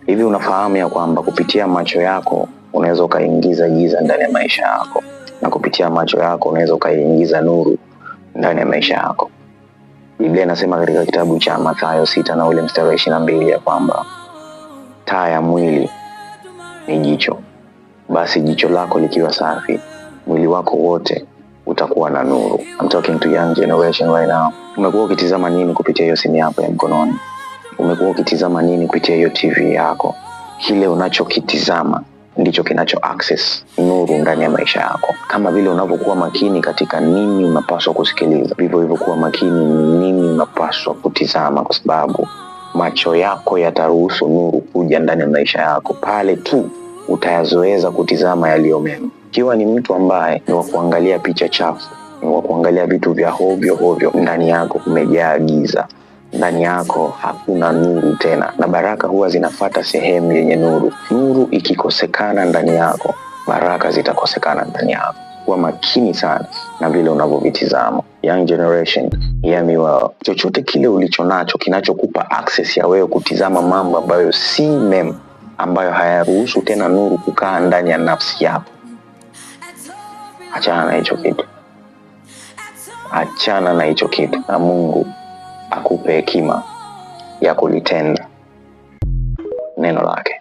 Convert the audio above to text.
Hivi unafahamu ya kwamba kupitia macho yako unaweza ukaingiza giza ndani ya maisha yako, na kupitia macho yako unaweza ukaingiza nuru ndani ya maisha yako? Biblia inasema katika kitabu cha Mathayo 6 na ule mstari wa 22 ya kwamba taa ya mwili ni jicho. Basi jicho lako likiwa safi, mwili wako wote utakuwa na nuru. I'm talking to young generation right now. Umekuwa ukitizama nini kupitia hiyo simu yako ya mkononi? Umekuwa ukitizama nini kupitia hiyo TV yako? Kile unachokitizama ndicho kinacho access nuru ndani ya maisha yako. Kama vile unavyokuwa makini katika nini unapaswa kusikiliza, vivyo hivyo kuwa makini nini unapaswa kutizama, kwa sababu macho yako yataruhusu nuru kuja ndani ya maisha yako pale tu utayazoeza kutizama yaliyo mema. Ikiwa ni mtu ambaye ni wa kuangalia picha chafu, ni wa kuangalia vitu vya hovyo, ndani yako kumejaa giza, ndani yako hakuna nuru tena, na baraka huwa zinafuata sehemu yenye nuru. Nuru ikikosekana ndani yako, baraka zitakosekana ndani yako. Kuwa makini sana na vile unavyovitizama. Young generation, hear me well. Chochote kile ulichonacho kinachokupa access ya wewe kutizama mambo ambayo si mema, ambayo hayaruhusu tena nuru kukaa ndani ya nafsi yako, achana na hicho kitu. Achana na hicho kitu, na Mungu akupe hekima ya kulitenda neno lake.